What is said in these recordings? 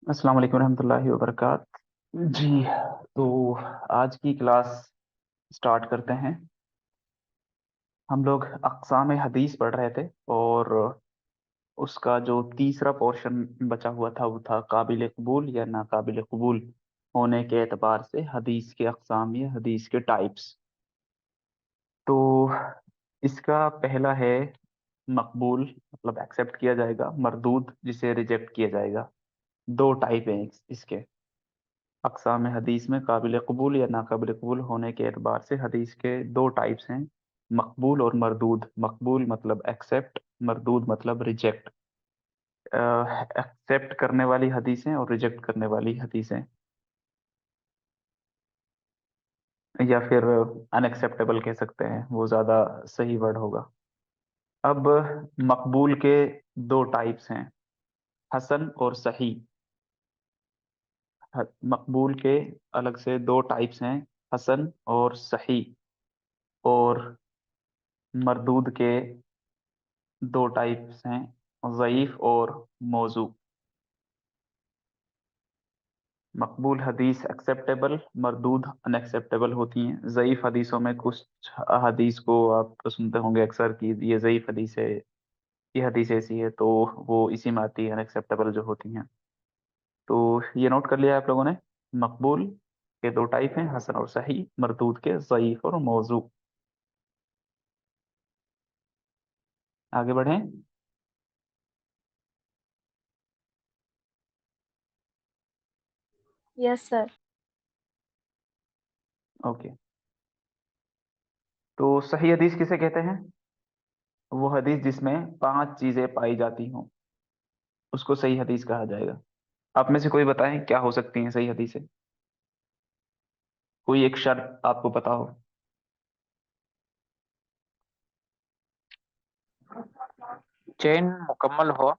अस्सलाम वालेकुम रहमतुल्लाहि व बरकात जी। तो आज की क्लास स्टार्ट करते हैं। हम लोग अक़साम हदीस पढ़ रहे थे और उसका जो तीसरा पोर्शन बचा हुआ था वो था काबिल कबूल या नाकाबिल कबूल होने के एतबार से हदीस के अक़साम या हदीस के टाइप्स। तो इसका पहला है मकबूल, मतलब एक्सेप्ट किया जाएगा, मरदूद जिसे रिजेक्ट किया जाएगा। दो टाइप हैं इसके। अक़साम हदीस में काबिल कबूल या नाकाबिल कबूल होने के एतबार से हदीस के दो टाइप्स हैं, मकबूल और मरदूद। मकबूल मतलब एक्सेप्ट, मरदूद मतलब रिजेक्ट। एक्सेप्ट करने वाली हदीसें और रिजेक्ट करने वाली हदीसें, या फिर अनएक्सेप्टेबल कह सकते हैं, वो ज़्यादा सही वर्ड होगा। अब मकबूल के दो टाइप्स हैं, हसन और सही। मकबूल के अलग से दो टाइप्स हैं, हसन और सही। और मरदूद के दो टाइप्स हैं, ज़ईफ और मौजू। मकबूल हदीस एक्सेप्टेबल, मरदूद अनएक्सेप्टेबल होती हैं। ज़ईफ हदीसों में कुछ हदीस को आप तो सुनते होंगे अक्सर कि ये ज़ईफ हदीस है, ये हदीस ऐसी है, तो वो इसी में आती है, अनएक्सेप्टेबल जो होती हैं। तो ये नोट कर लिया आप लोगों ने। मकबूल के दो टाइप हैं, हसन और सही। मरदूद के ज़ईफ और मौजू। आगे बढ़ें। Yes sir. ओके। तो सही हदीस किसे कहते हैं? वो हदीस जिसमें पांच चीजें पाई जाती हों, उसको सही हदीस कहा जाएगा। आप में से कोई बताएं क्या हो सकती हैं सही हदीसें? कोई एक शर्त आपको पता हो। चेन मुकम्मल हो।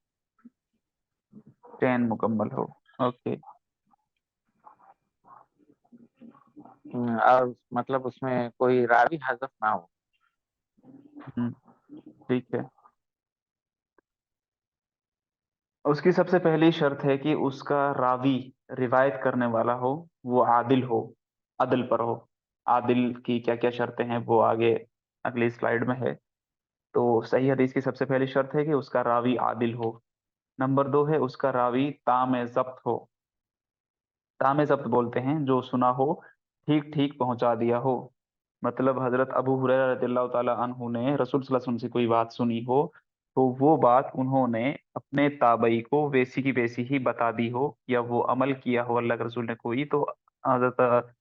चैन मुकम्मल हो। ओके। और मतलब उसमें कोई रावी हज़फ ना हो। ठीक है। उसकी सबसे पहली शर्त है कि उसका रावी, रिवायत करने वाला हो, वो आदिल हो, अदल पर हो। आदिल की क्या क्या शर्तें हैं वो आगे अगली स्लाइड में है। तो सही हदीस की सबसे पहली शर्त है कि उसका रावी आदिल हो। नंबर दो है उसका रावी ताम ज़ब्त हो। ताम ज़ब्त बोलते हैं जो सुना हो ठीक ठीक पहुंचा दिया हो। मतलब हजरत अबू हुरैरा रज़ियल्लाहु ताला अन्हु ने रसूल सल्लल्लाहु अलैहि वसल्लम से कोई बात सुनी हो, तो वो बात उन्होंने अपने ताबई को वैसी की वैसी ही बता दी हो, या वो अमल किया हो अल्लाह के रसूल ने कोई, तो हजरत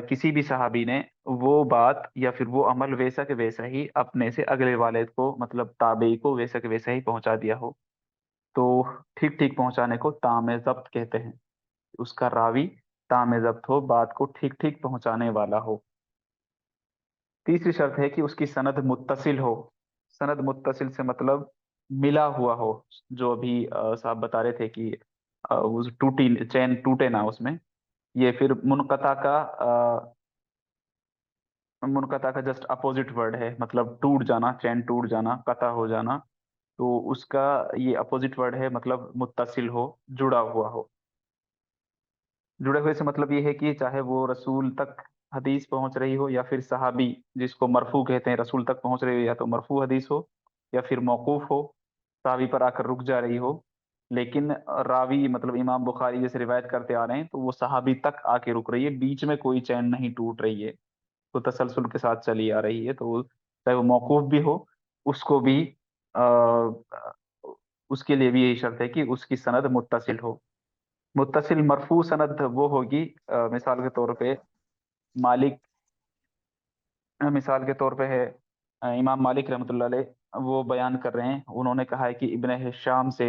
किसी भी सहाबी ने वो बात या फिर वो अमल वैसा के वैसा ही अपने से अगले वाले को, मतलब ताबई को वैसा के वैसा ही पहुंचा दिया हो। तो ठीक ठीक पहुंचाने को ताम ज़ब्त कहते हैं। उसका रावी ताम ज़ब्त हो, बात को ठीक ठीक पहुंचाने वाला हो। तीसरी शर्त है कि उसकी सनद मुत्तसिल हो। सनद मुत्तसिल से मतलब मिला हुआ हो। जो अभी साहब बता रहे थे कि उस टूटी चैन टूटे ना उसमें। ये फिर मुनकता का जस्ट अपोजिट वर्ड है, मतलब टूट जाना, चैन टूट जाना, कता हो जाना। तो उसका ये अपोजिट वर्ड है, मतलब मुत्तसिल हो, जुड़ा हुआ हो। जुड़े हुए से मतलब ये है कि चाहे वो रसूल तक हदीस पहुंच रही हो, या फिर सहाबी जिसको मरफू कहते हैं, रसूल तक पहुंच रही हो, या तो मरफू हदीस हो या फिर मौकूफ हो, सहाबी पर आकर रुक जा रही हो। लेकिन रावी मतलब इमाम बुखारी जैसे रिवायत करते आ रहे हैं, तो वो सहाबी तक आके रुक रही है, बीच में कोई चैन नहीं टूट रही है, तो तसलसल के साथ चली आ रही है। तो चाहे वो मौकूफ भी हो, उसको भी आ, उसके लिए भी यही शर्त है कि उसकी सनद मुत्तसिल हो। मुत्तसिल मरफू सनद वो होगी, मिसाल के तौर पे मालिक, मिसाल के तौर पे है इमाम मालिक रहमतुल्लाह अलैह, वो बयान कर रहे हैं, उन्होंने कहा है कि इब्ने हशाम से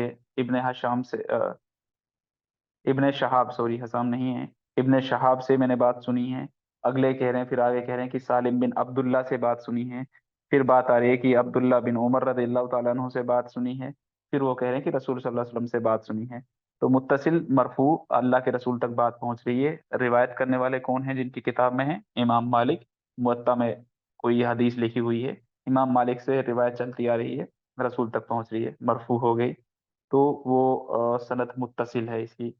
इब्ने शहाब, सॉरी हसाम नहीं है, इब्ने शहाब से मैंने बात सुनी है। अगले कह रहे हैं, फिर आगे कह रहे हैं कि सालिम बिन अब्दुल्ला से बात सुनी है। फिर बात आ रही है कि अब्दुल्ला बिन उमर रज़ियल्लाहु ताला अन्हु से बात सुनी है। फिर वो कह रहे हैं कि रसूल सल्लल्लाहु अलैहि वसल्लम से बात सुनी है। तो मुत्तसिल मरफू, अल्लाह के रसूल तक बात पहुंच रही है। रिवायत करने वाले कौन हैं जिनकी किताब में है? इमाम मालिक। मुवत्ता में कोई हदीस लिखी हुई है, इमाम मालिक से रिवायत चलती आ रही है, रसूल तक पहुंच रही है, मरफू हो गई। तो वो सनद मुत्तसिल है इसकी।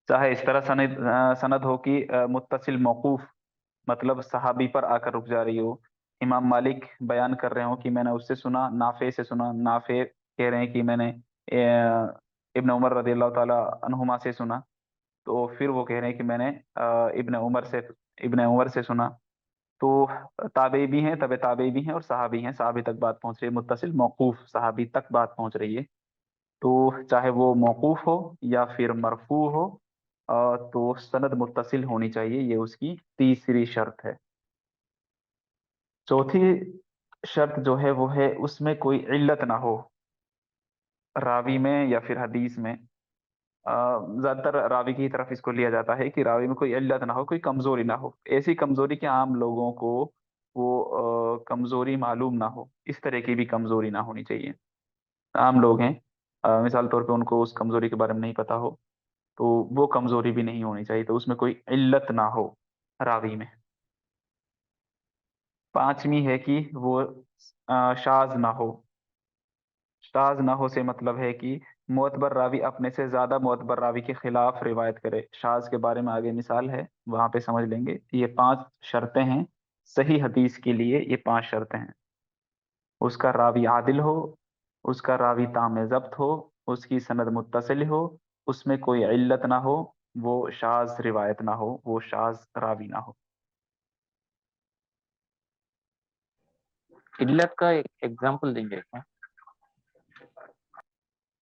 चाहे इस तरह सनद हो कि मुत्तसिल मौकूफ, मतलब सहाबी पर आकर रुक जा रही हो। इमाम मालिक बयान कर रहे हो कि मैंने उससे सुना, नाफे से सुना, नाफे कह रहे हैं कि मैंने इब्न उमर रदी अल्लाह ताला अन्हुमा से सुना, तो फिर वो कह रहे हैं कि मैंने इब्न उमर से सुना। तो ताबे भी हैं, तबे ताबे भी हैं, और सहाबी हैं, सहाबी तक बात पहुंच रही है। मुत्तसिल मौकूफ, सहाबी तक बात पहुंच रही है। तो चाहे वो मौकूफ हो या फिर मरफू हो, तो सनद मुत्तसिल होनी चाहिए, ये उसकी तीसरी शर्त है। चौथी शर्त जो है वो है उसमें कोई इल्लत ना हो, रावी में या फिर हदीस में। ज्यादातर रावी की तरफ इसको लिया जाता है कि रावी में कोई इल्लत ना हो, कोई कमजोरी ना हो, ऐसी कमजोरी कि आम लोगों को वो कमजोरी मालूम ना हो, इस तरह की भी कमजोरी ना होनी चाहिए। आम लोग हैं, मिसाल तौर पे उनको उस कमजोरी के बारे में नहीं पता हो, तो वो कमजोरी भी नहीं होनी चाहिए, तो उसमें कोई इल्लत ना हो रावी में। पांचवी है कि वो शाज ना हो। शाज ना हो से मतलब है कि मोतबर रावी अपने से ज्यादा मोतबर रावी के खिलाफ रिवायत करे। शाज के बारे में आगे मिसाल है, वहां पे समझ लेंगे। ये पांच शर्तें हैं सही हदीस के लिए, ये पांच शर्तें हैं। उसका रावी आदिल हो, उसका रावी ताम जब्त हो, उसकी सनद मुत्तसिल हो, उसमें कोई इल्लत ना हो, वो शाज रिवायत ना हो, वो शाज रावी ना हो। इल्लत का एक एग्जांपल देंगे क्या?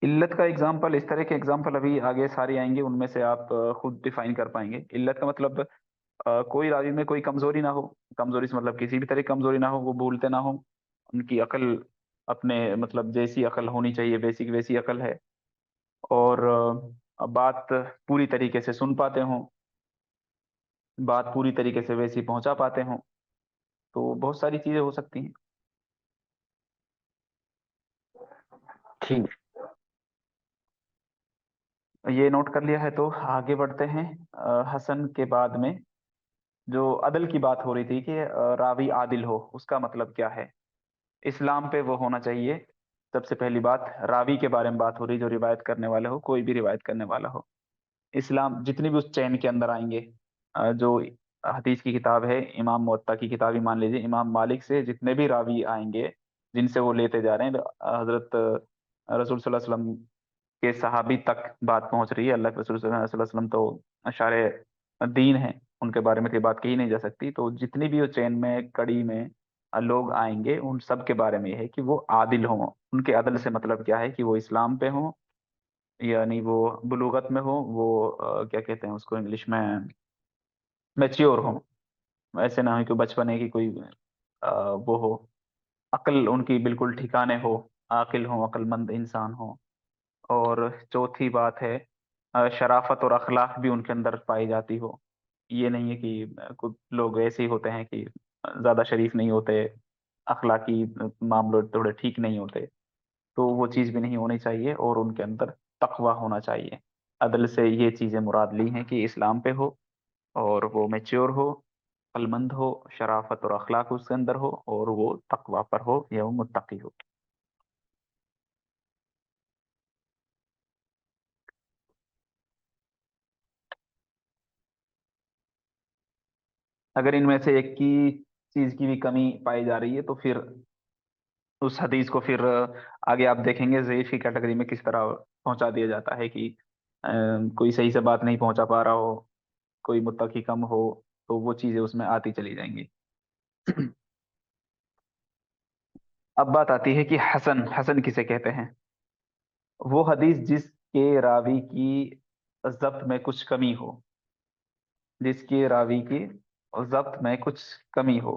इल्लत का एग्जाम्पल, इस तरह के एग्जाम्पल अभी आगे सारी आएंगे, उनमें से आप खुद डिफाइन कर पाएंगे। इल्लत का मतलब कोई रावी में कोई कमजोरी ना हो। कमजोरी से मतलब किसी भी तरह की कमजोरी ना हो, वो भूलते ना हो, उनकी अकल अपने मतलब जैसी अकल होनी चाहिए वैसी की वैसी अकल है, और बात पूरी तरीके से सुन पाते हो, बात पूरी तरीके से वैसी पहुंचा पाते हो। तो बहुत सारी चीजें हो सकती हैं। ठीक। ये नोट कर लिया है तो आगे बढ़ते हैं। हसन के बाद में जो अदल की बात हो रही थी कि रावी आदिल हो, उसका मतलब क्या है। इस्लाम पे वो होना चाहिए। सबसे पहली बात, रावी के बारे में बात हो रही, जो रिवायत करने वाला हो, कोई भी रिवायत करने वाला हो। इस्लाम जितनी भी उस चैन के अंदर आएंगे, जो हदीस की किताब है, इमाम मुअत्ता की किताब ही मान लीजिए, इमाम मालिक से जितने भी रावी आएंगे जिनसे वो लेते जा रहे हैं, हजरत रसूल सल्लल्लाहु अलैहि वसल्लम के सहाबी तक बात पहुंच रही है। अल्लाह के रसूल सल्लल्लाहु अलैहि वसल्लम तो अशारे दीन है, उनके बारे में कोई बात कही नहीं जा सकती। तो जितनी भी वो चेन में कड़ी में लोग आएंगे, उन सब के बारे में ये है कि वो आदिल हों। उनके अदल से मतलब क्या है कि वो इस्लाम पे हों, यानी वो बुलूगत में हो, वो क्या कहते हैं उसको इंग्लिश में, मैच्योर हो। ऐसे ना हो कि बचपन है कि कोई वो हो, अक्ल उनकी बिल्कुल ठिकाने हो, आकिल हो, अक्लमंद इंसान हो। और चौथी बात है, शराफत और अखलाक भी उनके अंदर पाई जाती हो। ये नहीं है कि कुछ लोग ऐसे ही होते हैं कि ज्यादा शरीफ नहीं होते, अखलाकी मामले थोड़े ठीक नहीं होते, तो वो चीज़ भी नहीं होनी चाहिए। और उनके अंदर तकवा होना चाहिए। अदल से ये चीज़ें मुराद ली हैं कि इस्लाम पे हो, और वो मैच्योर हो, अक्लमंद हो, शराफत और अखलाक उसके अंदर हो, और वो तकवा पर हो या वो मुत्तकी हो। अगर इनमें से एक की चीज की भी कमी पाई जा रही है, तो फिर उस हदीस को फिर आगे आप देखेंगे ज़ईफ की कैटेगरी में किस तरह पहुंचा दिया जाता है कि कोई सही से बात नहीं पहुंचा पा रहा हो, कोई मुत्तकी कम हो, तो वो चीजें उसमें आती चली जाएंगी। अब बात आती है कि हसन, हसन किसे कहते हैं। वो हदीस जिसके रावी की जब्त में कुछ कमी हो, जिसके रावी की जब्त में कुछ कमी हो।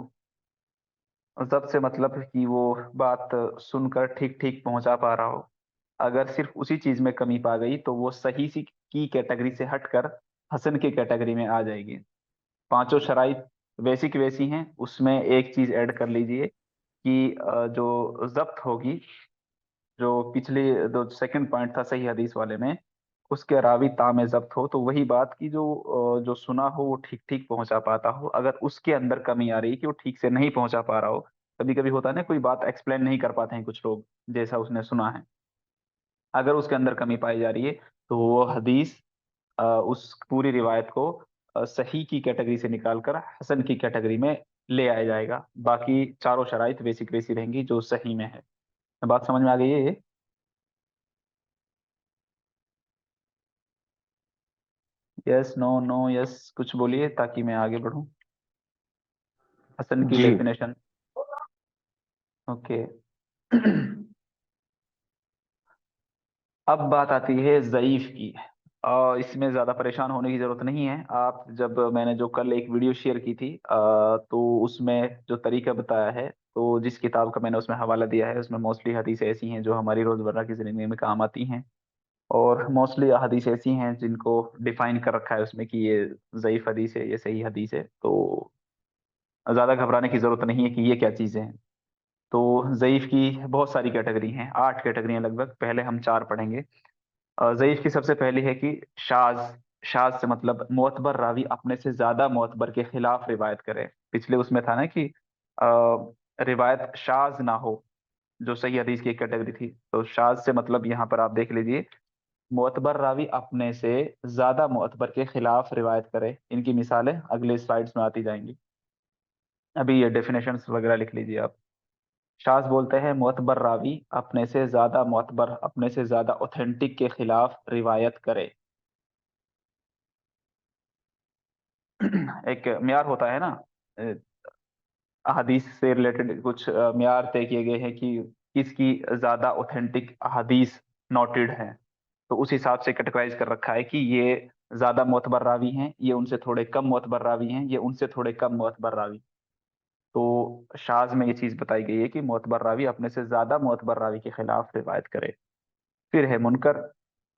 जब्त से मतलब कि वो बात सुनकर ठीक ठीक पहुंचा पा रहा हो। अगर सिर्फ उसी चीज में कमी पा गई, तो वो सही सी की कैटेगरी से हटकर हसन की कैटेगरी में आ जाएगी। पांचों शराइत वैसी की वैसी हैं, उसमें एक चीज ऐड कर लीजिए कि जो जब्त होगी, जो पिछले जो सेकंड पॉइंट था सही हदीस वाले में, उसके रावी तामे जब्त हो, तो वही बात की जो जो सुना हो वो ठीक ठीक पहुंचा पाता हो। अगर उसके अंदर कमी आ रही है कि वो ठीक से नहीं पहुंचा पा रहा हो, कभी कभी होता है ना, कोई बात एक्सप्लेन नहीं कर पाते हैं कुछ लोग जैसा उसने सुना है, अगर उसके अंदर कमी पाई जा रही है, तो वो हदीस उस पूरी रिवायत को सही की कैटेगरी से निकालकर हसन की कैटेगरी में ले आया जाएगा। बाकी चारों शराइत बेसिक वैसी रहेंगी जो सही में है। बात समझ में आ गई है ये? यस, नो, नो, यस, कुछ बोलिए ताकि मैं आगे बढ़ूं। हसन की जी डेफिनेशन। ओके। अब बात आती है ज़ईफ की। इसमें ज़्यादा परेशान होने की ज़रूरत नहीं है। आप जब मैंने जो कल एक वीडियो शेयर की थी तो उसमें जो तरीका बताया है, तो जिस किताब का मैंने उसमें हवाला दिया है उसमें मोस्टली हदीस ऐसी हैं जो हमारी रोज़मर्रा की ज़िंदगी में काम आती हैं, और मोस्टली हदीस ऐसी हैं जिनको डिफाइन कर रखा है उसमें कि ये ज़ईफ हदीस है, ये सही हदीस है। तो ज़्यादा घबराने की ज़रूरत नहीं है कि ये क्या चीज़ें हैं। तो ज़ईफ की बहुत सारी कैटेगरी हैं, 8 कैटेगरियां लगभग। पहले हम 4 पढ़ेंगे। ज़ईफ की सबसे पहली है कि शाज। शाज से मतलब मोतबर रावी अपने से ज्यादा मोतबर के खिलाफ रिवायत करे। पिछले उसमें था ना कि रिवायत शाज ना हो, जो सही हदीस की एक कैटेगरी थी। तो शाज से मतलब यहाँ पर आप देख लीजिए, मोतबर रावी अपने से ज्यादा मोतबर के खिलाफ रिवायत करे। इनकी मिसालें अगले स्लाइड्स में आती जाएंगी। अभी ये डेफिनेशंस वगैरह लिख लीजिए आप। शाज बोलते हैं मोतबर रावी अपने से ज्यादा मोतबर, अपने से ज्यादा ऑथेंटिक के खिलाफ रिवायत करे। एक म्यार होता है ना, अहादीस से रिलेटेड कुछ म्यार तय किए गए हैं कि किसकी ज्यादा ऑथेंटिक अहादीस नोटेड है। तो उस हिसाब से कैटेगराइज कर रखा है कि ये ज्यादा मोतबर रावी हैं, ये उनसे थोड़े कम मोतबर रावी हैं, ये उनसे थोड़े कम मोतबर रावी। तो शाज में ये चीज बताई गई है कि मोतबर रावी अपने से ज्यादा मोतबर रावी के खिलाफ रिवायत करे। फिर है मुनकर।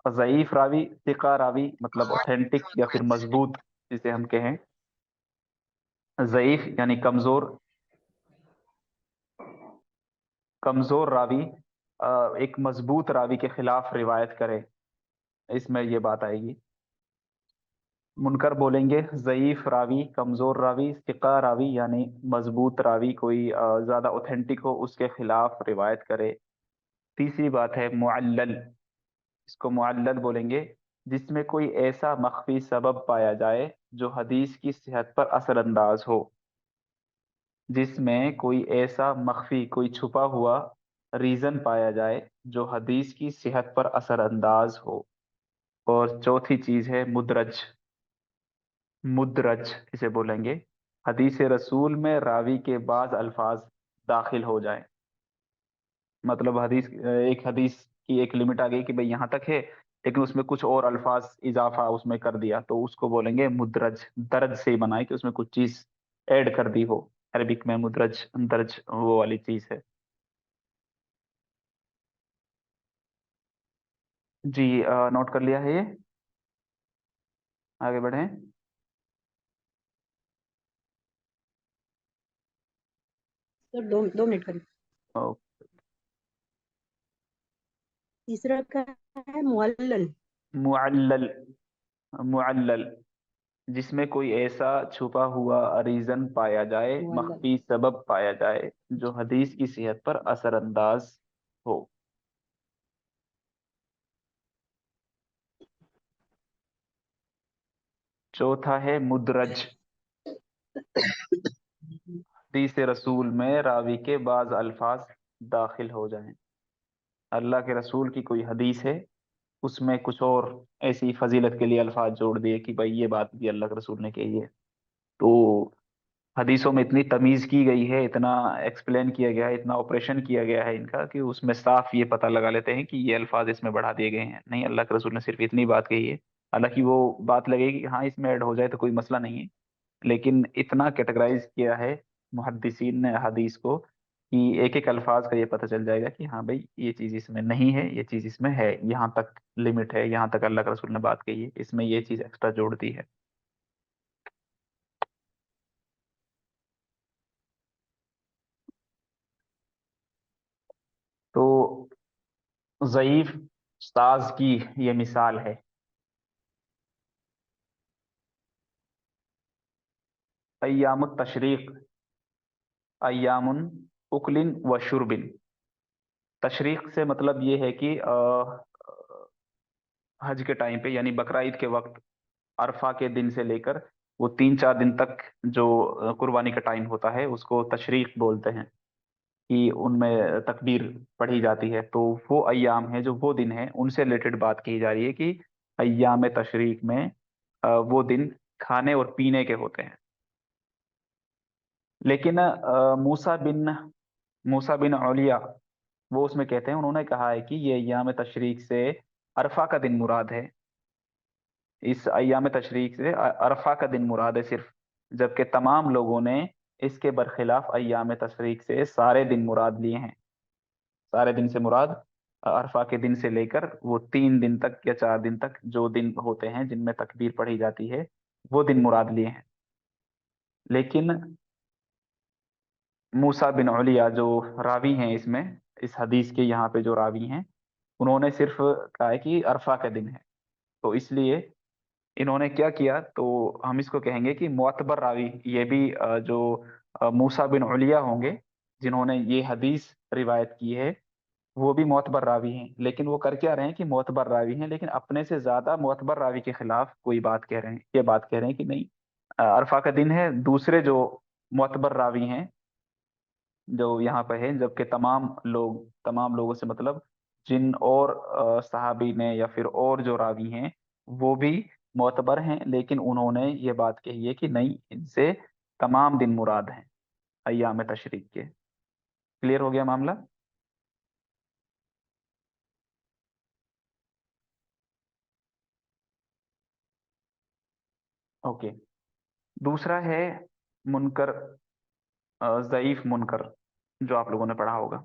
ज़ईफ रावी, सिका रावी मतलब ऑथेंटिक या फिर मजबूत जिसे हम कहें। ज़ईफ यानी कमजोर। कमजोर रावी एक मजबूत रावी के खिलाफ रिवायत करे, इसमें ये बात आएगी। मुनकर बोलेंगे ज़ईफ रावी, कमजोर रावी, सिका रावी यानी मजबूत रावी, कोई ज्यादा ऑथेंटिक हो उसके खिलाफ रिवायत करे। तीसरी बात है मुअल्लल। इसको मुअल्लल बोलेंगे जिसमें कोई ऐसा मख्फी सबब पाया जाए जो हदीस की सेहत पर असरअंदाज हो। जिसमें कोई ऐसा मख्फी, कोई छुपा हुआ रीजन पाया जाए जो हदीस की सेहत पर असरअंदाज हो। और चौथी चीज है मुदरज। मुदरज इसे बोलेंगे हदीस रसूल में रावी के बाज अल्फाज दाखिल हो जाए। मतलब हदीस, एक हदीस की एक लिमिट आ गई कि भाई यहाँ तक है, लेकिन उसमें कुछ और अल्फाज इजाफा उसमें कर दिया, तो उसको बोलेंगे मुदरज। दर्ज से ही बनाए कि उसमें कुछ चीज ऐड कर दी हो। अरबिक में मुदरज दर्ज वो वाली चीज है। जी, नोट कर लिया है ये। आगे बढ़ें। सर 2 मिनट करीब। ओ, तीसरा का है मुअल्लल। मुअल्लल। मुअल्लल जिसमें कोई ऐसा छुपा हुआ रीजन पाया जाए, मुअल्लल मख्फी सबब पाया जाए जो हदीस की सेहत पर असरअंदाज हो। चौथा है मुदरज। हदीस रसूल में रावी के बाज अल्फाज दाखिल हो जाएं। अल्लाह के रसूल की कोई हदीस है, उसमें कुछ और ऐसी फजीलत के लिए अल्फाज जोड़ दिए कि भाई ये बात भी अल्लाह के रसूल ने कही है। तो हदीसों में इतनी तमीज की गई है, इतना एक्सप्लेन किया गया है, इतना ऑपरेशन किया गया है इनका, कि उसमें साफ ये पता लगा लेते हैं कि ये अल्फाज इसमें बढ़ा दिए गए हैं। नहीं, अल्लाह के रसूल ने सिर्फ इतनी बात कही है। हालांकि वो बात लगेगी कि हाँ इसमें ऐड हो जाए तो कोई मसला नहीं है, लेकिन इतना कैटेगराइज किया है मुहद्दिसीन ने हदीस को कि एक एक अल्फाज का ये पता चल जाएगा कि हाँ भाई ये चीज़ इसमें नहीं है, ये चीज़ इसमें है, यहाँ तक लिमिट है, यहाँ तक अल्लाह के रसूल ने बात कही है, इसमें ये चीज़ एक्स्ट्रा जोड़ दी है। तो ज़ईफ साज की ये मिसाल है। अय्यामुत तशरीक, अय्यामुन उकलिन व शुरबिन। तशरीक से मतलब ये है कि हज के टाइम पे यानी बकरा ईद के वक्त अरफा के दिन से लेकर वो 3-4 दिन तक जो कुर्बानी का टाइम होता है उसको तशरीक बोलते हैं, कि उनमें तकबीर पढ़ी जाती है। तो वो अय्याम है, जो वो दिन है, उनसे रिलेटेड बात की जा रही है कि अय्याम तशरीक में वो दिन खाने और पीने के होते हैं। लेकिन मूसा बिन औलिया वो उसमें कहते हैं, उन्होंने कहा है कि ये अय्याम तशरीक से अरफा का दिन मुराद है। इस अय्याम तशरीक से अरफा का दिन मुराद है सिर्फ, जबकि तमाम लोगों ने इसके बरखिलाफ अय्याम तशरीक से सारे दिन मुराद लिए हैं। सारे दिन से मुराद अरफा के दिन से लेकर वो 3 दिन तक या 4 दिन तक जो दिन होते हैं जिनमें तकबीर पढ़ी जाती है, वो दिन मुराद लिए हैं। लेकिन मूसा बिन उलिया जो रावी हैं इसमें, इस हदीस के यहाँ पे जो रावी हैं, उन्होंने सिर्फ कहा है कि अरफा का दिन है। तो इसलिए इन्होंने क्या किया, तो हम इसको कहेंगे कि मुअतबर रावी ये भी जो मूसा बिन उलिया होंगे जिन्होंने ये हदीस रिवायत की है, वो भी मोतबर रावी हैं। लेकिन वो कर क्या रहे हैं कि मोतबर रावी हैं, लेकिन अपने से ज्यादा मोतबर रावी के खिलाफ कोई बात कह रहे हैं, ये बात कह रहे हैं कि नहीं, अरफा का दिन है। दूसरे जो मोतबर रावी हैं जो यहाँ पे है, जबकि तमाम लोगों से मतलब जिन और सहाबी ने या फिर और जो रावी हैं वो भी मोतबर हैं, लेकिन उन्होंने ये बात कही है कि नहीं, इनसे तमाम दिन मुराद हैं अय्याम तशरीक के। क्लियर हो गया मामला? ओके। दूसरा है मुनकर, ज़ईफ मुनकर, जो आप लोगों ने पढ़ा होगा।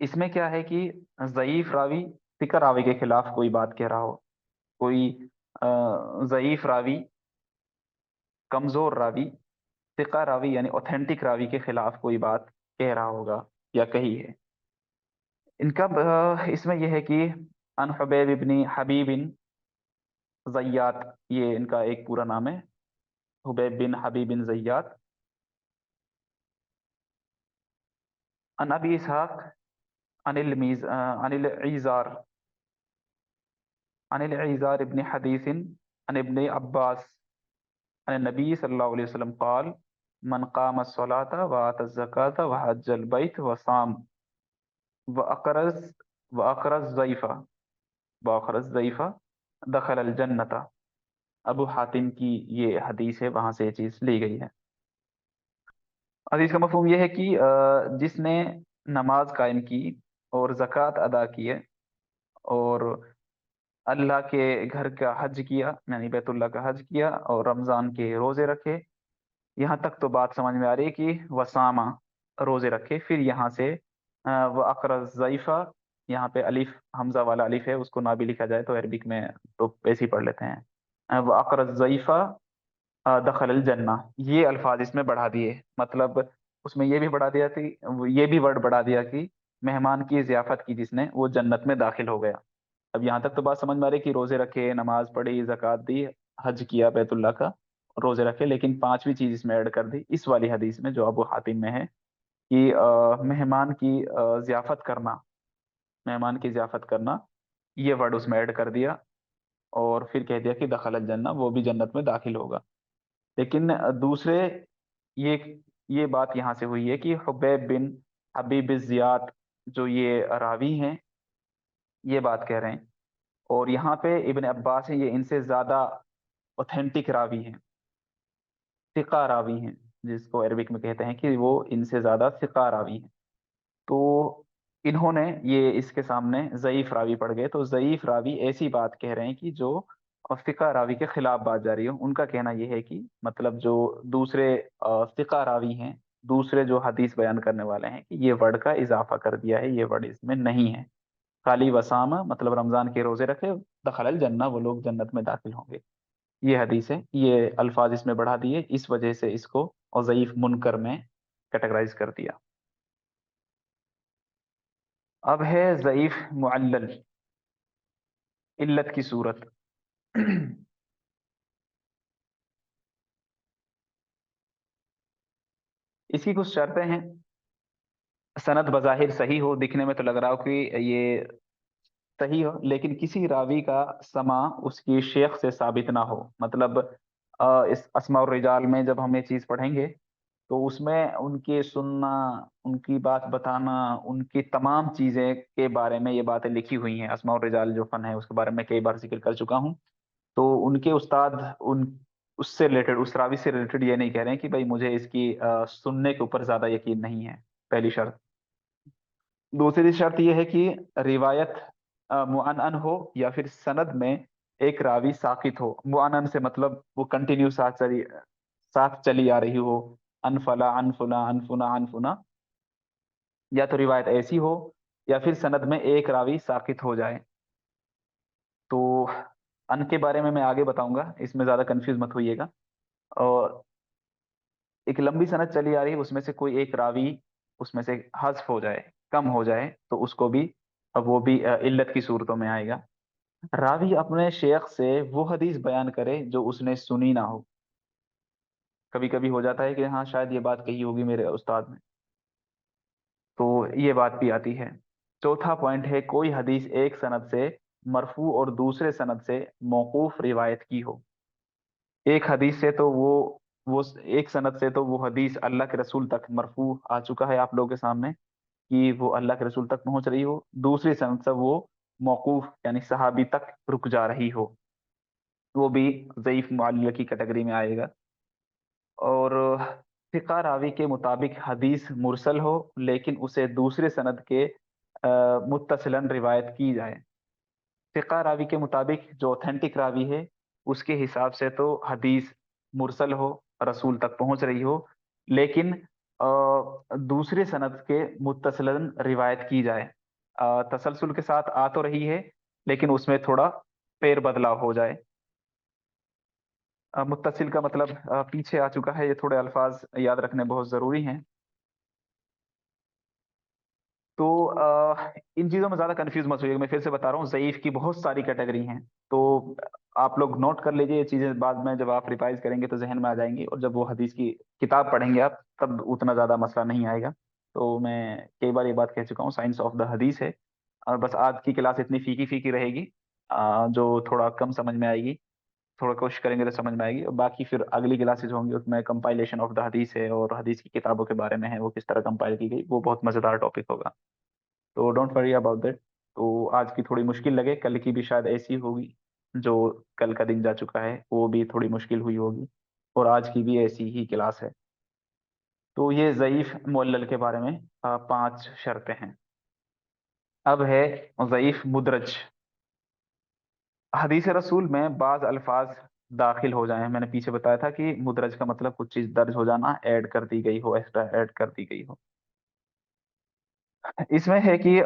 इसमें क्या है कि ज़ईफ रावी सिका रावी के खिलाफ कोई बात कह रहा हो, कोई ज़ईफ रावी, कमजोर रावी, सिका रावी यानी ऑथेंटिक रावी के खिलाफ कोई बात कह रहा होगा या कही है। इनका इसमें यह है कि अन हुबैब इब्न हबीब बिन ज़य्यात, ये इनका एक पूरा नाम है, हुबैब बिन हबीब बिन ज़य्यात। अन अबी इसहाक अनिल ईजार अनिल ईजार इब्न हदीसिन अन इब्न अब्बास अन नबी सल्लल्लाहु अलैहि वसल्लम क़ाल मन क़ाम अस्सलाता व आता ज़काता व हज्जल बैत व साम व अक़रज़ व अक़रज़ ज़ईफ़ा व अक़रज़ ज़ईफ़ा दखल अल जन्नता। अबू हातिम की ये हदीस है, वहां से ये चीज ली गई है। हदीस का मफहूम यह है कि जिसने नमाज कायम की और ज़कात अदा की है और अल्लाह के घर का हज किया, यानी बैतुल्लाह का हज किया, और रमज़ान के रोज़े रखे, यहाँ तक तो बात समझ में आ रही है कि वसामा, रोज़े रखे। फिर यहाँ से व अक़रज़ ज़ईफ़ा, यहाँ पे अलिफ हमज़ा वाला अलिफ है, उसको ना भी लिखा जाए तो अरबिक में तो ऐसे ही पढ़ लेते हैं। व अक़रज़ ज़ईफ़ा दखल अल जन्ना, ये अल्फाज इसमें बढ़ा दिए। मतलब उसमें ये भी बढ़ा दिया थी, ये भी वर्ड बढ़ा दिया कि मेहमान की ज़ियाफ़त की जिसने, वो जन्नत में दाखिल हो गया। अब यहाँ तक तो बात समझ में आ रही है कि रोजे रखे, नमाज पढ़ी, ज़कात दी, हज किया बैतुल्लाह का, रोजे रखे, लेकिन पांचवी चीज इसमें ऐड कर दी इस वाली हदीस में जो अबू हातिम में है कि मेहमान की ज़ियाफ़त करना, मेहमान की ज़ियाफ़त करना, ये वर्ड उसमें ऐड कर दिया। और फिर कह दिया कि दखल जन्ना, वो भी जन्नत में दाखिल होगा। लेकिन दूसरे, ये ये बात यहाँ से हुई है कि हुबैब बिन हबीब ज़ियाद जो ये रावी हैं, ये बात कह रहे हैं। और यहाँ पे इब्न अब्बास हैं, ये इनसे ज्यादा ऑथेंटिक रावी हैं, सिका रावी हैं, जिसको अरबिक में कहते हैं कि वो इनसे ज्यादा सिका रावी हैं। तो इन्होंने ये इसके सामने ज़ईफ रावी पड़ गए। तो ज़ईफ रावी ऐसी बात कह रहे हैं कि जो फिका रावी के खिलाफ बात जा रही हो। उनका कहना यह है कि मतलब जो दूसरे फिका रावी हैं, दूसरे जो हदीस बयान करने वाले हैं, कि ये वर्ड का इजाफा कर दिया है, ये वर्ड इसमें नहीं है। खाली वसामा मतलब रमजान के रोजे रखे, दखलल जन्ना, वो लोग जन्नत में दाखिल होंगे। ये हदीस है, ये अल्फाज इसमें बढ़ा दिए, इस वजह से इसको और ज़ईफ मुनकर में कैटेगराइज कर दिया। अब है ज़ईफ मुअल्लल, इल्लत की सूरत। इसकी कुछ शर्तें हैं। सनद बज़ाहिर सही हो, दिखने में तो लग रहा हो कि ये صحیح ہو لیکن کسی راوی کا سما اس کی شیخ سے ثابت نہ ہو، مطلب اس اسماء الرجال میں جب ہم یہ چیز پڑھیں گے تو اس میں ان کے سننا، ان کی بات بتانا، ان کی تمام چیزیں کے بارے میں یہ باتیں لکھی ہوئی ہیں۔ اسماء الرجال جو فن ہے اس کے بارے میں کئی بار ذکر کر چکا ہوں۔ تو ان کے استاد ان اس سے ریلیٹڈ، اس راوی سے ریلیٹڈ یہ نہیں کہہ رہے ہیں کہ بھائی مجھے اس کی سننے کے اوپر زیادہ یقین نہیں ہے، پہلی شرط۔ دوسری شرط یہ ہے کہ روایت معنعن ہو یا پھر سند میں ایک راوی ساقط ہو۔ معنعن سے مطلب وہ کنٹینیو ساتھ چلی آ رہی ہو، ان فلا ان فلا ان فنا ان فنا، یا تو روایت ایسی ہو یا پھر سند میں ایک راوی ساقط ہو جائے۔ تو ان کے بارے میں آگے بتاؤں گا، اس میں زیادہ کنفیوز مت ہوئیے گا۔ اور ایک لمبی سند چلی آ رہی ہے، اس میں سے کوئی ایک راوی اس میں سے حذف ہو جائے، کم ہو جائے، تو اس کو بھی، اب وہ بھی علت کی صورتوں میں آئے گا۔ راوی اپنے شیخ سے وہ حدیث بیان کرے جو اس نے سنی نہ ہو۔ کبھی کبھی ہو جاتا ہے کہ ہاں شاید یہ بات کہی ہوگی میرے استاد نے، تو یہ بات بھی آتی ہے۔ چوتھا پوائنٹ ہے کوئی حدیث ایک سند سے مرفوع اور دوسرے سند سے موقوف روایت کی ہو۔ ایک حدیث سے تو وہ ایک سند سے تو وہ حدیث اللہ کے رسول تک مرفوع آ چکا ہے آپ لوگوں کے سامنے کہ وہ اللہ کے رسول تک پہنچ رہی ہو، دوسری سند سے وہ موقوف یعنی صحابی تک رک جا رہی ہو، وہ بھی ضعیف معلل کی کیٹیگری میں آئے گا۔ اور ثقہ راوی کے مطابق حدیث مرسل ہو لیکن اسے دوسرے سند کے متصلاً روایت کی جائے۔ ثقہ راوی کے مطابق جو اوتھینٹک راوی ہے اس کے حساب سے تو حدیث مرسل ہو، رسول تک پہنچ رہی ہو، لیکن دوسرے سند کے متصلاً روایت کی جائے۔ تسلسل کے ساتھ آ تو رہی ہے لیکن اس میں تھوڑا پیر بدلاؤ ہو جائے۔ متصل کا مطلب پیچھے آ چکا ہے، یہ تھوڑے الفاظ یاد رکھنے بہت ضروری ہیں۔ تو ان چیزوں میں زیادہ کنفیوز مت ہوئیے گا، میں پھر سے بتا رہا ہوں ضعیف کی بہت ساری کیٹیگری ہیں، تو آپ لوگ نوٹ کر لیجئے یہ چیزیں، بعد میں جب آپ ریوائز کریں گے تو ذہن میں آ جائیں گی، اور جب وہ حدیث کی کتاب پڑھیں گے آپ تب اتنا زیادہ مسئلہ نہیں آئے گا۔ تو میں کئی بار یہ بات کہہ چکا ہوں، سائنس آف دا حدیث ہے، اور بس آج کی کلاس اتنی فیکی فیکی رہے گی جو تھوڑا کم سمجھ میں آئے گی، تھوڑا کوشش کریں گے تو سمجھ میں آئے گی، اور باقی پھر اگلی کلاسز ہوں گی اس میں کمپائلیشن آف دا حدیث ہے اور حدیث کی کتابوں کے بارے میں ہے، وہ کس طرح کمپائل کی گئی، وہ بہت مزیدار ٹاپک ہوگا، تو ڈونٹ وری اباؤٹ دیٹ۔ تو آج کی تھوڑی مشکل لگے، کل کی بھی شاید ایسی ہوگی، جو کل کا دن جا چکا ہے وہ بھی تھوڑی مشکل ہوئی ہوگی، اور آج کی بھی ایسی ہی کلاس ہے۔ تو یہ ضعیف معلل کے بارے میں 5 شرطیں ہیں۔ اب ہے ضعیف مدرج۔ حدیث رسول میں بعض الفاظ داخل ہو جائیں، میں نے پیچھے بتایا تھا کہ مدرج کا مطلب کچھ چیز درج ہو جانا، ایڈ کر دی گئی ہو، ایکسٹرا ایڈ کر دی گئی ہو۔ اس میں ہے کہ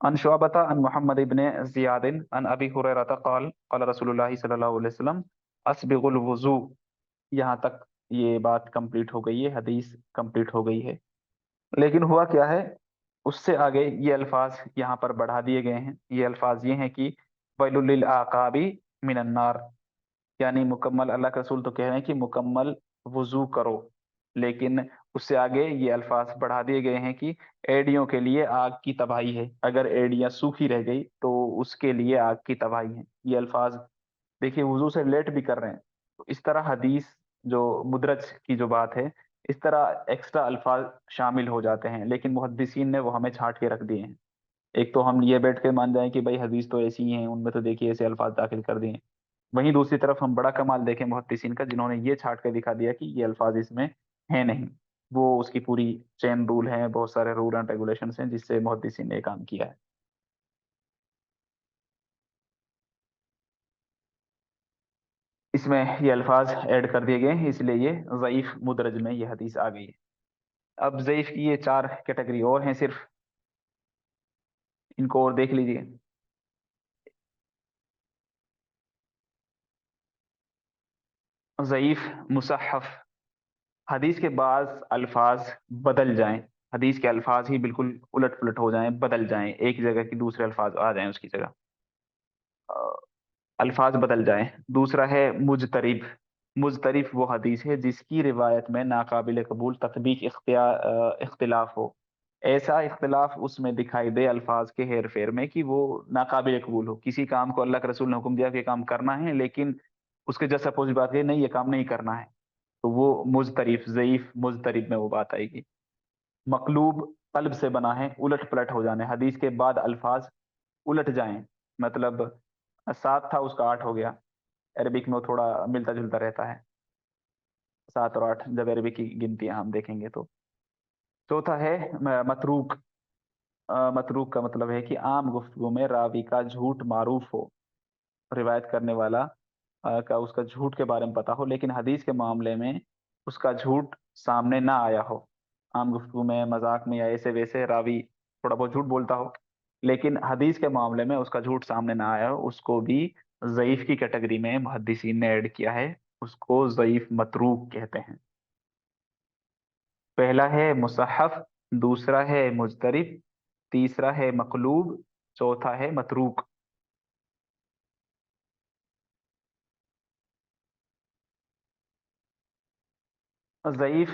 عن شعبہ عن محمد ابن زیاد عن ابی ہریرہ قال قال رسول اللہ صلی اللہ علیہ وسلم اسبغ الوضوء، یہاں تک یہ بات کمپلیٹ ہو گئی ہے، حدیث کمپلیٹ ہو گئی ہے، لیکن ہوا کیا ہے اس سے آگے یہ الفاظ یہاں پر بڑھا دیے گئے ہیں۔ یہ الفاظ یہ ہیں کہ ویل للعقاب من النار، یعنی مکمل، اللہ کے رسول تو کہہ رہے ہیں کہ مکمل وضو کرو، لیکن اس سے آگے یہ الفاظ بڑھا دیے گئے ہیں کہ ایڑیوں کے لیے آگ کی تباہی ہے، اگر ایڑیاں سوکھی رہ گئی تو اس کے لیے آگ کی تباہی ہے۔ یہ الفاظ دیکھیے وضو سے ریلیٹ بھی کر رہے ہیں، تو اس طرح حدیث جو مدرج کی جو بات ہے، اس طرح ایکسٹرا الفاظ شامل ہو جاتے ہیں، لیکن محدثین نے وہ ہمیں چھانٹ کے رکھ دیے ہیں۔ ایک تو ہم یہ بیٹھ کے مان جائیں کہ بھائی حدیث تو ایسی ہی ہیں، ان میں تو دیکھیے ایسے الفاظ داخل کر دیے ہیں، وہیں دوسری طرف ہم بڑا کمال دیکھیں محدثین کا، جنہوں نے یہ چھانٹ کے دکھا دیا کہ یہ الفاظ اس میں ہیں نہیں۔ وہ اس کی پوری چین رول ہے، بہت سارے رول اینڈ ریگولیشنز ہیں جس سے محدثین نے کام کیا ہے۔ اس میں یہ الفاظ ایڈ کر دیے گئے ہیں، اس لیے یہ ضعیف مدرج میں یہ حدیث آ گئی ہے۔ اب ضعیف کی یہ 4 کیٹیگری اور ہیں، صرف ان کو اور دیکھ لیجئے۔ ضعیف مصحف، حدیث کے بعض الفاظ بدل جائیں، حدیث کے الفاظ ہی بالکل الٹ پلٹ ہو جائیں، بدل جائیں، ایک جگہ کی دوسرے الفاظ آ جائیں اس کی جگہ، الفاظ بدل جائیں۔ دوسرا ہے مجترب۔ مجترب وہ حدیث ہے جس کی روایت میں ناقابل قبول تطبیق اختلاف ہو، ایسا اختلاف اس میں دکھائی دے الفاظ کے ہیر پھیر میں کہ وہ ناقابل قبول ہو. کسی کام کو اللہ کے رسول نے حکم دیا کہ یہ کام کرنا ہے، لیکن اس کے جیسا اپوزٹ بات یہ نہیں، یہ کام نہیں کرنا ہے، تو وہ مضطرب، ضعیف مضطرب میں وہ بات آئے گی. مقلوب قلب سے بنا ہے، الٹ پلٹ ہو جانا ہے، حدیث کے بعد الفاظ الٹ جائیں. مطلب 7 تھا، اس کا 8 ہو گیا. عربک میں وہ تھوڑا ملتا جلتا رہتا ہے، 7 اور 8 جب عربک کی گنتیاں ہم دیکھیں گے تو. چوتھا ہے متروک. متروک کا مطلب ہے کہ عام گفتگو میں راوی کا جھوٹ معروف ہو، روایت کرنے والا کا اس کا جھوٹ کے بارے میں پتا ہو، لیکن حدیث کے معاملے میں اس کا جھوٹ سامنے نہ آیا ہو. عام گفتگو میں، مذاق میں یا ایسے ویسے راوی تھوڑا بہت جھوٹ بولتا ہو، لیکن حدیث کے معاملے میں اس کا جھوٹ سامنے نہ آیا ہو، اس کو بھی ضعیف کی کیٹیگری میں محدثین نے ایڈ کیا ہے، اس کو ضعیف متروک کہتے ہیں. پہلا ہے مصحف، دوسرا ہے مضطرب، تیسرا ہے مقلوب، چوتھا ہے متروک. ضعیف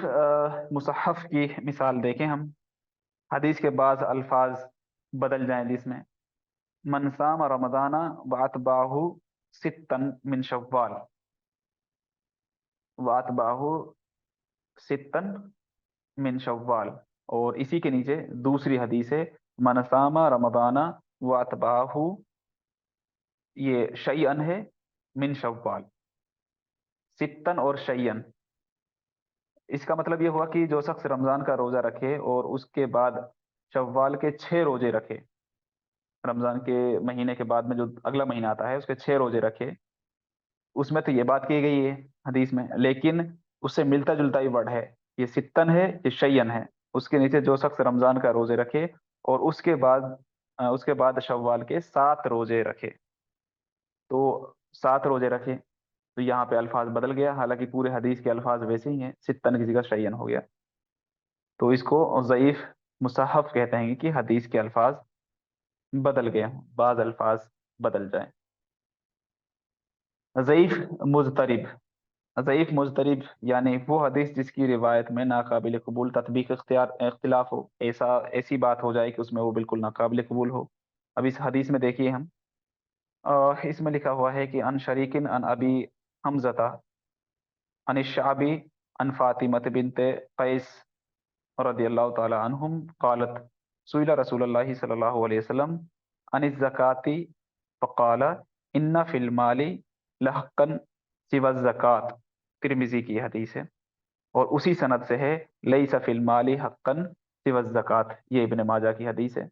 مصحف کی مثال دیکھیں ہم. حدیث کے بعض الفاظ بدل جائیں حدیث میں. من صام رمضان واتباہ ستن من شوال، واتباہ ستن من شوال. اور اسی کے نیچے دوسری حدیث ہے من صام رمضان واتباہ، یہ شیئن ہے، من شوال. ستن اور شیئن، اس کا مطلب یہ ہوا کہ جو شخص رمضان کا روزہ رکھے اور اس کے بعد شوال کے 6 روزے رکھے، رمضان کے مہینے کے بعد میں جو اگلا مہینہ آتا ہے اس کے 6 روزے رکھے، اس میں تو یہ بات کی گئی ہے حدیث میں، لیکن اس سے ملتا جلتا ہی ورڈ ہے، یہ ستن ہے، یہ شیئن ہے. اس کے نیچے جو شخص رمضان کا روزے رکھے اور اس کے بعد شوال کے 7 روزے رکھے، تو 7 روزے رکھے، تو یہاں پہ الفاظ بدل گیا، حالانکہ پورے حدیث کے الفاظ ویسے ہی ہیں، ستن کی جگہ شیئن ہو گیا. تو اس کو ضعیف مصحف کہتے ہیں کہ حدیث کے الفاظ بدل گئے ہوں، بعض الفاظ بدل جائیں. ضعیف مضطرب. ضعیف مضطرب یعنی وہ حدیث جس کی روایت میں ناقابل قبول تطبیق اختلاف ہو، ایسی بات ہو جائے کہ اس میں وہ بالکل ناقابل قبول ہو. اب اس حدیث میں دیکھیے ہم، اس میں لکھا ہوا ہے کہ ان شریکن ان ابی حمزہ عن الشعبی عن فاطمة بنت قیس رضی اللہ تعالی عنہم قالت سئل رسول اللہ صلی اللہ علیہ وسلم عن الزکاة فقال ان فی المال لحقا سوى الزکاة. ترمذی کی حدیث ہے اور اسی سند سے ہے لیس فی المال حقا سوى الزکاة، یہ ابن ماجہ کی حدیث ہے.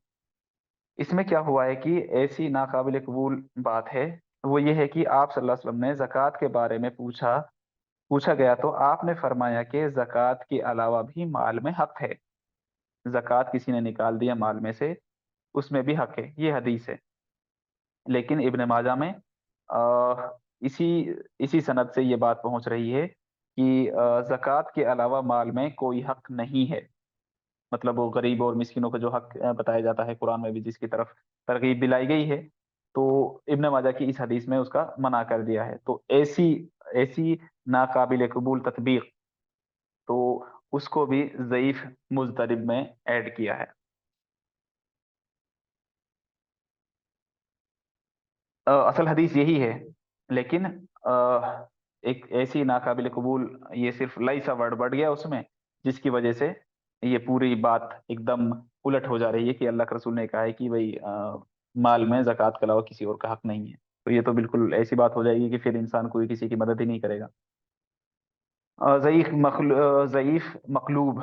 اس میں کیا ہوا ہے کہ ایسی ناقابل قبول بات ہے، وہ یہ ہے کہ آپ صلی اللہ علیہ وسلم نے زکوٰۃ کے بارے میں پوچھا گیا تو آپ نے فرمایا کہ زکوٰۃ کے علاوہ بھی مال میں حق ہے. زکوٰۃ کسی نے نکال دیا مال میں سے، اس میں بھی حق ہے، یہ حدیث ہے. لیکن ابن ماجہ میں اسی سند سے یہ بات پہنچ رہی ہے کہ زکوٰۃ کے علاوہ مال میں کوئی حق نہیں ہے. مطلب وہ غریب اور مسکینوں کا جو حق بتایا جاتا ہے قرآن میں بھی، جس کی طرف ترغیب دلائی گئی ہے، تو ابن ماجہ کی اس حدیث میں اس کا منع کر دیا ہے. تو ایسی ناقابل قبول تطبیق، تو اس کو بھی ضعیف مضطرب میں ایڈ کیا ہے. اصل حدیث یہی ہے، لیکن ایک ایسی ناقابل قبول، یہ صرف لئی ورڈ بڑھ گیا اس میں، جس کی وجہ سے یہ پوری بات ایک دم الٹ ہو جا رہی ہے کہ اللہ کے رسول نے کہا ہے کہ بھائی مال میں زکوٰۃ کے علاوہ کسی اور کا حق نہیں ہے. تو یہ تو بالکل ایسی بات ہو جائے گی کہ پھر انسان کوئی کسی کی مدد ہی نہیں کرے گا. ضعیف مقلوب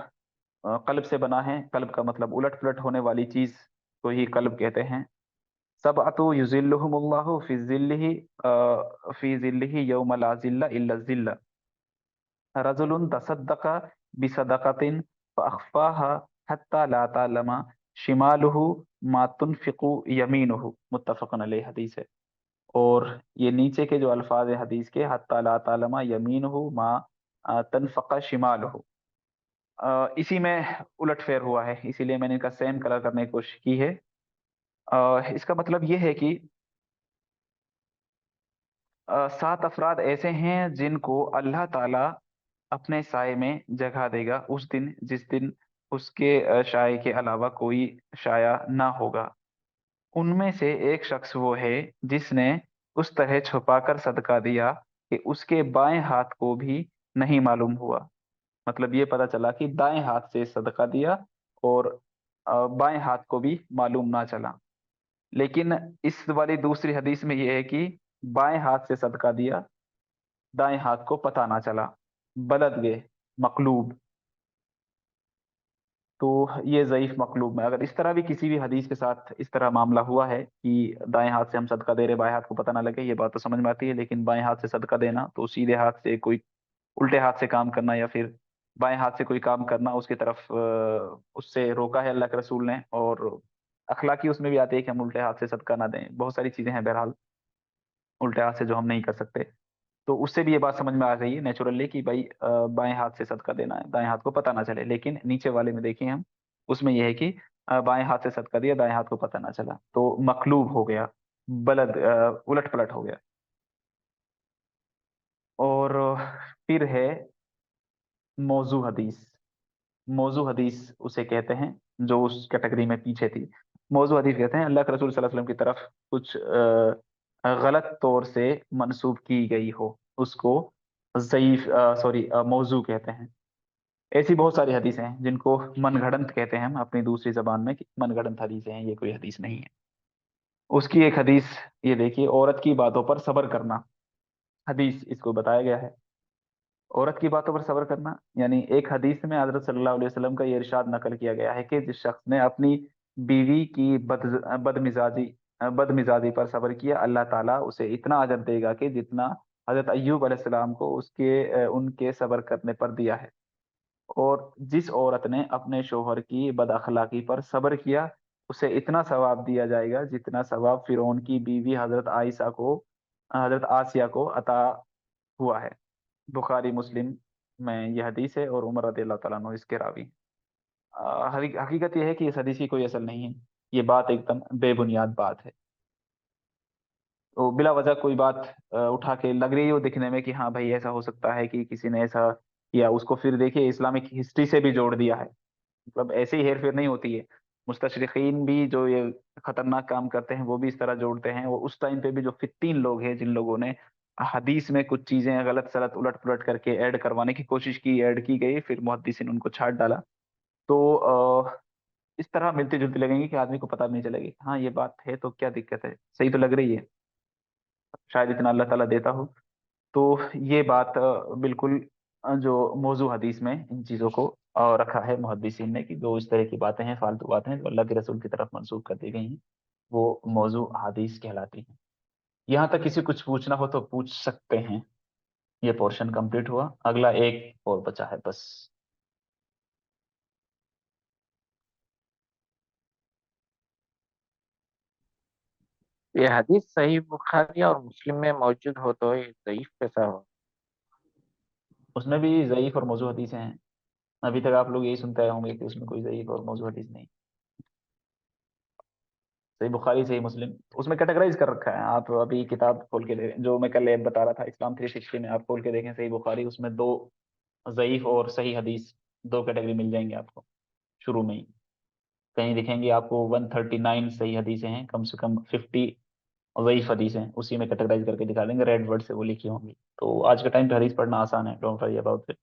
قلب سے بنا ہے. قلب کا مطلب الٹ پلٹ ہونے والی چیز کو ہی قلب کہتے ہیں. سبعۃ یظلھم اللہ فی ظلہ یوم لا ظل الا الظل. رجل تصدق بصدقۃ فاخفاها حتى لا تعلم شمالہ ما تنفق یمینہ، متفق علیہ حدیث ہے. اور یہ نیچے کے جو الفاظ ہیں حدیث کے، حتی لا تعلم یمینہ ما تنفق شمالہ، اسی میں الٹ پھیر ہوا ہے، اسی لیے میں نے ان کا سیم کلر کرنے کی کوشش کی ہے. اس کا مطلب یہ ہے کہ 7 افراد ایسے ہیں جن کو اللہ تعالی اپنے سائے میں جگہ دے گا اس دن، جس دن اس کے شائع کے علاوہ کوئی شائع نہ ہوگا۔ ان میں سے ایک شخص وہ ہے جس نے اس طرح چھپا کر صدقہ دیا کہ اس کے بائیں ہاتھ کو بھی نہیں معلوم ہوا۔ مطلب یہ پتا چلا کہ دائیں ہاتھ سے صدقہ دیا اور بائیں ہاتھ کو بھی معلوم نہ چلا، لیکن اس والی دوسری حدیث میں یہ ہے کہ بائیں ہاتھ سے صدقہ دیا، دائیں ہاتھ کو پتہ نہ چلا، بلد گئے، مقلوب۔ تو یہ ضعیف مقلوب میں، اگر اس طرح بھی کسی بھی حدیث کے ساتھ اس طرح معاملہ ہوا ہے کہ دائیں ہاتھ سے ہم صدقہ دے رہے بائیں ہاتھ کو پتہ نہ لگے، یہ بات تو سمجھ میں آتی ہے، لیکن بائیں ہاتھ سے صدقہ دینا تو سیدھے ہاتھ سے کوئی الٹے ہاتھ سے کام کرنا، یا پھر بائیں ہاتھ سے کوئی کام کرنا اس کی طرف اس سے روکا ہے اللہ کے رسول نے، اور اخلاقی اس میں بھی آتی ہے کہ ہم الٹے ہاتھ سے صدقہ نہ دیں، بہت ساری چیزیں ہیں بہرحال الٹے ہاتھ سے جو ہم نہیں کر سکتے۔ تو اس سے بھی یہ بات سمجھ میں آ گئی ہے نیچرلی کہ بھائی بائیں ہاتھ سے صدقہ دینا ہے، دائیں ہاتھ کو پتہ نہ چلے، لیکن نیچے والے میں دیکھیں ہم، اس میں یہ ہے کہ بائیں ہاتھ سے صدقہ دیا، دائیں ہاتھ کو پتہ نہ چلا، تو مقلوب ہو گیا، بلد الٹ پلٹ ہو گیا۔ اور پھر ہے موضوع حدیث۔ موضوع حدیث اسے کہتے ہیں جو اس کیٹیگری میں پیچھے تھی۔ موضوع حدیث کہتے ہیں اللہ کے رسول صلی اللہ علیہ وسلم کی طرف کچھ غلط طور سے منسوب کی گئی ہو، اس کو ضعیف موضوع کہتے ہیں۔ ایسی بہت ساری حدیثیں ہیں جن کو من گھڑنت کہتے ہیں ہم اپنی دوسری زبان میں، کہ من گھڑنت حدیثیں ہیں، یہ کوئی حدیث نہیں ہے۔ اس کی ایک حدیث یہ دیکھیے، عورت کی باتوں پر صبر کرنا، حدیث اس کو بتایا گیا ہے، عورت کی باتوں پر صبر کرنا، یعنی ایک حدیث میں حضرت صلی اللہ علیہ وسلم کا یہ ارشاد نقل کیا گیا ہے کہ جس شخص نے اپنی بیوی کی بد مزاجی پر صبر کیا، اللہ تعالیٰ اسے اتنا اجر دے گا کہ جتنا حضرت ایوب علیہ السلام کو ان کے صبر کرنے پر دیا ہے۔ اور جس عورت نے اپنے شوہر کی بد اخلاقی پر صبر کیا، اسے اتنا ثواب دیا جائے گا جتنا ثواب فرعون کی بیوی حضرت آسیہ کو عطا ہوا ہے۔ بخاری مسلم میں یہ حدیث ہے، اور عمر رضی اللہ تعالیٰ عنہ اس کے راوی ہیں۔ حقیقت یہ ہے کہ اس حدیث کی کوئی اصل نہیں ہے، یہ بات ایک دم بے بنیاد بات ہے۔ تو بلا وجہ کوئی بات اٹھا کے لگ رہی ہو دکھنے میں کہ ہاں بھائی ایسا ہو سکتا ہے کہ کسی نے ایسا کیا، اس کو پھر دیکھیے اسلامک ہسٹری سے بھی جوڑ دیا ہے، مطلب ایسے ہی ہیر پھیر نہیں ہوتی ہے۔ مستشرقین بھی جو یہ خطرناک کام کرتے ہیں وہ بھی اس طرح جوڑتے ہیں، اور اس ٹائم پہ بھی جو فتین لوگ ہیں جن لوگوں نے حدیث میں کچھ چیزیں غلط سلط الٹ پلٹ کر کے ایڈ کروانے کی کوشش کی، ایڈ کی گئی، پھر محدثین نے ان کو چھاٹ ڈالا۔ تو اس طرح ملتی جلتی لگیں گی کہ آدمی کو پتہ بھی نہیں چلے گی ہاں یہ بات ہے تو کیا دقت ہے، صحیح تو لگ رہی ہے، شاید اتنا اللہ تعالیٰ دیتا ہو۔ تو یہ بات بالکل جو موضوع حدیث میں ان چیزوں کو رکھا ہے محدثین نے، کہ جو اس طرح کی باتیں ہیں، فالتو باتیں ہیں جو اللہ کے رسول کی طرف منسوخ کر دی گئی ہیں، وہ موضوع حدیث کہلاتی ہیں۔ یہاں تک کسی کچھ پوچھنا ہو تو پوچھ سکتے ہیں۔ یہ پورشن کمپلیٹ ہوا، اگلا ایک اور بچا ہے بس۔ یہ حدیث صحیح بخاری اور مسلم میں موجود ہو تو یہ ضعیف کیسا ہو؟ اس میں بھی ضعیف اور موضوع حدیثیں ہیں، ابھی تک آپ لوگ یہی سنتے آئے ہوں گے کہ اس میں کوئی ضعیف اور موضوع حدیث نہیں۔ صحیح بخاری صحیح مسلم اس میں کیٹیگرائز کر رکھا ہے، آپ ابھی کتاب کھول کے دیکھیں، جو میں کل بتا رہا تھا اسلام 360 میں، آپ کھول کے دیکھیں صحیح بخاری، اس میں دو ضعیف اور صحیح حدیث، دو کیٹیگری مل جائیں گے آپ کو شروع میں ہی۔ کہیں دکھیں گے آپ کو 139 صحیح حدیثیں ہیں، کم سے کم 50 ضعیف حدیثیں، اسی میں کیٹیگرائز کر کے دکھا دیں گے، ریڈ ورڈ سے وہ لکھی ہوں گی۔ تو آج کے ٹائم پہ حدیث پڑھنا آسان ہے، ڈونٹ وری اباؤٹ اٹ۔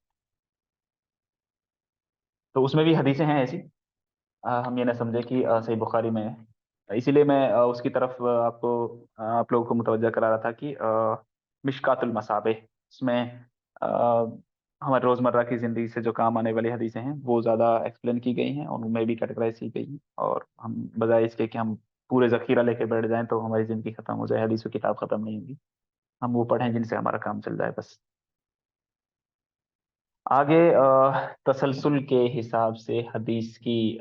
تو اس میں بھی حدیثیں ہیں ایسی، ہم یہ نہ سمجھے کہ صحیح بخاری میں ہے۔ اسی لیے میں اس کی طرف آپ لوگوں کو متوجہ کرا رہا تھا کہ مشکات المصابیح، اس میں ہمارے روزمرہ کی زندگی سے جو کام آنے والی حدیثیں ہیں وہ زیادہ ایکسپلین کی گئی ہیں، اور ان میں بھی کیٹیگرائز کی گئی ہیں، اور ہم بجائے اس کے کہ ہم پورے ذخیرہ لے کے بیٹھ جائیں تو ہماری زندگی ختم ہو جائے، حدیث و کتاب ختم نہیں ہوگی، ہم وہ پڑھیں جن سے ہمارا کام چل جائے بس۔ آگے تسلسل کے حساب سے حدیث کی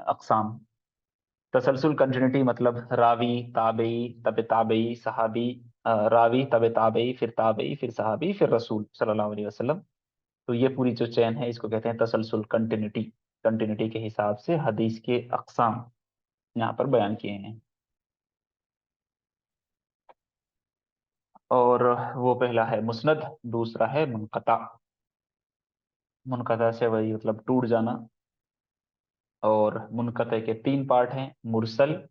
اقسام۔ تسلسل کنٹینیوٹی مطلب راوی، تابعی، تب تابعی، صحابی، راوی، تب تابعی، پھر تابعی، پھر صحابی، پھر رسول صلی اللہ علیہ وسلم۔ تو یہ پوری جو چین ہے اس کو کہتے ہیں تسلسل، کنٹینیوٹی۔ کنٹینیوٹی کے حساب سے حدیث کے اقسام یہاں پر بیان کیے ہیں، اور وہ پہلا ہے مسند، دوسرا ہے منقطع۔ मुनक़ता से वही मतलब टूट जाना। और मुनक़ते के तीन पार्ट हैं, मुरसल,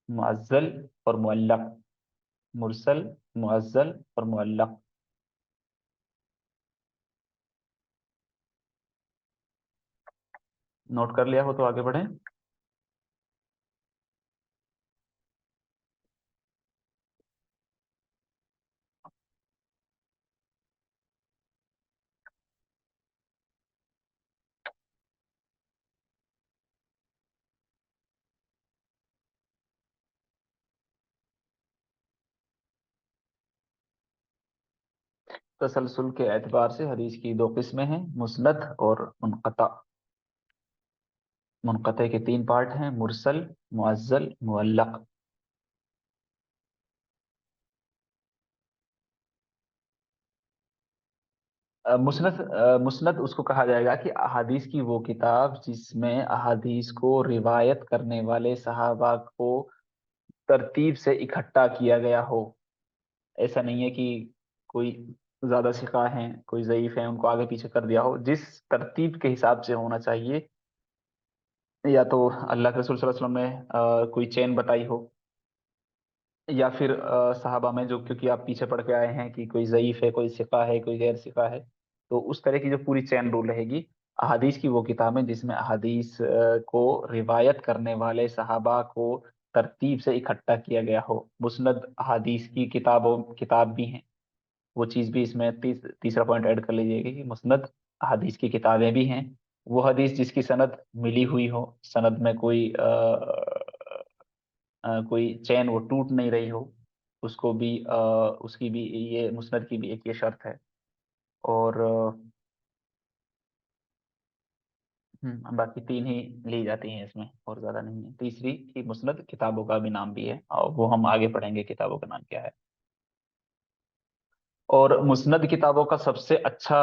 मुअज्जल और मुअल्लक़। मुरसल, मुअज्जल और मुअल्लक़। नोट कर लिया हो तो आगे बढ़ें। तसलसल के एतबार से हदीस की दो किस्में हैं, मुस्नद और मुनक़ता। मुनक़ते के तीन पार्ट हैं, मुरसल, मुअज्जल, मुअल्लक़। मुस्नद उसको कहा जाएगा कि अहादीस की वो किताब जिसमें अहादीस को रिवायत करने वाले सहाबा को तरतीब से इकट्ठा किया गया हो। ऐसा नहीं है कि कोई ज्यादा सिका हैं, कोई ज़ईफ है, उनको आगे पीछे कर दिया हो। जिस तरतीब के हिसाब से होना चाहिए, या तो अल्लाह के रसूल सल्लल्लाहु अलैहि वसल्लम ने कोई चेन बताई हो, या फिर सहाबा में जो, क्योंकि आप पीछे पढ़ के आए हैं कि कोई ज़ईफ है, कोई सिका है, कोई गैर सिका है, तो उस तरह की जो पूरी चेन रूल रहेगी। अहादीस की वो किताबें जिसमें अहादीस को रिवायत करने वाले सहाबा को तरतीब से इकट्ठा किया गया हो। मुस्नद अहादीस की किताब भी हैं। वो चीज़ भी इसमें तीसरा पॉइंट ऐड कर लीजिएगा कि मुस्नद हदीस की किताबें भी हैं। वो हदीस जिसकी सनद मिली हुई हो, सनद में कोई चैन वो टूट नहीं रही हो, उसको भी उसकी भी, ये मुस्नद की भी एक ये शर्त है। और बाकी तीन ही ली जाती हैं इसमें, और ज्यादा नहीं है। तीसरी की मुस्नद किताबों का भी नाम भी है, और वो हम आगे पढ़ेंगे किताबों का नाम क्या है। और मुस्नद किताबों का सबसे अच्छा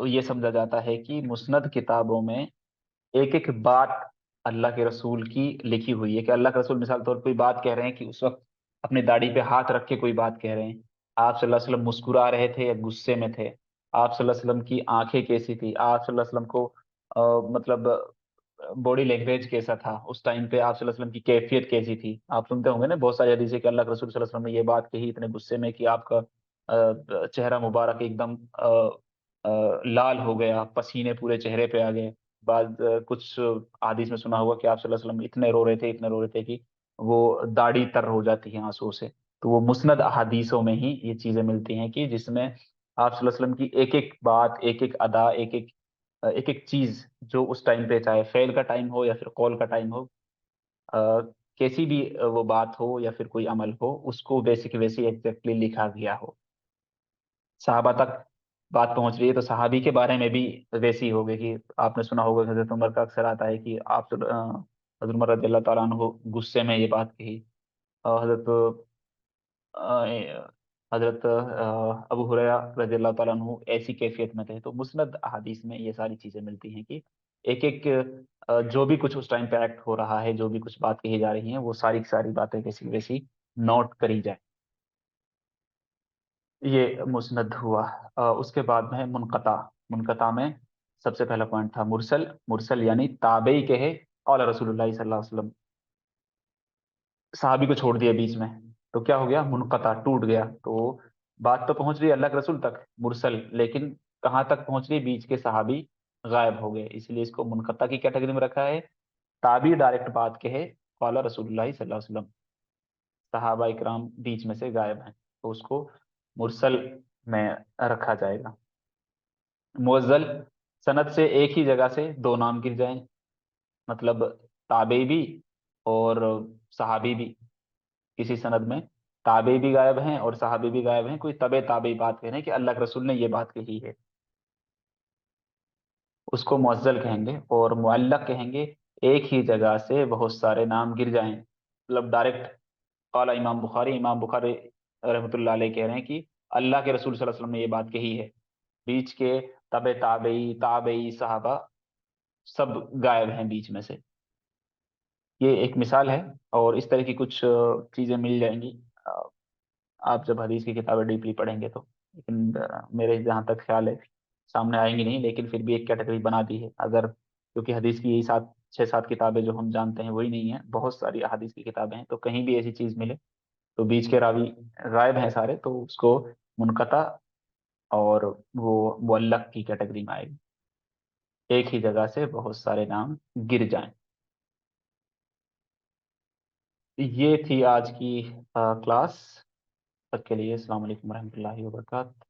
ये समझा जाता है कि मुस्नद किताबों में एक एक बात अल्लाह के रसूल की लिखी हुई है। कि अल्लाह के रसूल मिसाल तौर पर कोई बात कह रहे हैं, कि उस वक्त अपनी दाढ़ी पे हाथ रख के कोई बात कह रहे हैं, आप सल्लल्लाहु अलैहि वसल्लम मुस्कुरा रहे थे या गुस्से में थे, आप सल्लल्लाहु अलैहि वसल्लम की आंखें कैसी थी, आप सल्लल्लाहु अलैहि वसल्लम को मतलब बॉडी लैंग्वेज कैसा था उस टाइम पे, आप सल्लल्लाहु अलैहि वसल्लम की कैफियत कैसी थी। आप सुनते होंगे ना बहुत सारी हदीसें कि अल्लाह के रसूल सल्लल्लाहु अलैहि वसल्लम ने ये बात कही इतने गुस्से में कि आपका चेहरा मुबारक एकदम लाल हो गया, पसीने पूरे चेहरे पे आ गए। कुछ हदीस में सुना होगा कि आप सल्लल्लाहु अलैहि वसल्लम इतने रो रहे थे, इतने रो रहे थे कि वो दाढ़ी तर हो जाती है आंसू से। तो वो मुस्नद अहादीसों में ही ये चीजें मिलती हैं कि जिसमें आप सल्लल्लाहु अलैहि वसल्लम की एक एक बात, एक एक अदा, एक एक चीज जो उस टाइम पे, चाहे फेल का टाइम हो या फिर कॉल का टाइम हो, अ, कैसी भी वो बात हो या फिर कोई अमल हो, उसको वैसे की वैसे एग्जैक्टली लिखा गया हो। सहाबा तक बात पहुंच रही है तो सहाबी के बारे में भी वैसी हो गई। कि आपने सुना होगा कि हजरत उमर का अक्सर आता है कि आप हजरत उमर रज़ी अल्लाह ताला अन्हु गुस्से में ये बात कही। हजरत हजरत अबू हुरैरा रज़ी अल्लाह ताला अन्हु ऐसी कैफियत में थे। तो मुस्नद अहादीस में ये सारी चीजें मिलती हैं कि एक एक जो भी कुछ उस टाइम पे एक्ट हो रहा है, जो भी कुछ बात कही जा रही है, वो सारी की सारी बातें वैसी वैसी नोट करी जाए। ये मुस्नद हुआ। उसके बाद में है मुनक़ता। मुनक़ता में सबसे पहला पॉइंट था मुरसल। मुरसल यानी ताबई के है, कौल रसूलुल्लाह सल्लल्लाहु अलैहि वसल्लम, सहाबी को छोड़ दिया बीच में, तो क्या हो गया, मुनक़ता, टूट गया। तो बात तो पहुंच रही है अल्लाह के रसूल तक, मुरसल, लेकिन कहाँ तक पहुंच रही, बीच के सहाबी गायब हो गए, इसलिए इसको मुनक़ता की कैटेगरी में रखा है। ताबी डायरेक्ट बात के है, कौल रसूलुल्लाह सल्लल्लाहु अलैहि वसल्लम, सहाबा इकराम बीच में से गायब हैं, तो उसको मुरसल में रखा जाएगा। मुअज्जल, सनद से एक ही जगह से दो नाम गिर जाएं, मतलब ताबे भी और सहाबी भी। किसी सनद में ताबे भी गायब हैं और सहाबी भी गायब हैं, कोई तबे ताबे बात कह रहे हैं कि अल्लाह के रसूल ने ये बात कही है, उसको मुअज्जल कहेंगे। और मुअल्लक कहेंगे एक ही जगह से बहुत सारे नाम गिर जाएं, मतलब डायरेक्ट काला इमाम बुखारी रहमतुल्लाह अलैह कह रहे हैं कि अल्लाह के रसूल सल्लल्लाहु अलैहि वसल्लम ने ये बात कही है, बीच के तबे ताबई, ताबई, सहाबा सब गायब हैं बीच में से। ये एक मिसाल है। और इस तरह की कुछ चीजें मिल जाएंगी आप जब हदीस की किताबें डीपली पढ़ेंगे तो। लेकिन मेरे जहाँ तक ख्याल है सामने आएंगी नहीं, लेकिन फिर भी एक कैटेगरी बना दी है। अगर, क्योंकि हदीस की यही 6-7 किताबें जो हम जानते हैं वही नहीं है, बहुत सारी हदीस की किताबें हैं, तो कहीं भी ऐसी चीज मिले तो बीच के रावी गायब हैं सारे, तो उसको मुनकता और वो मुअल्लक की कैटेगरी में आएगी। एक ही जगह से बहुत सारे नाम गिर जाएं। ये थी आज की क्लास। तक के लिए अस्सलाम वालेकुम रहमतुल्लाहि व बरकातहू।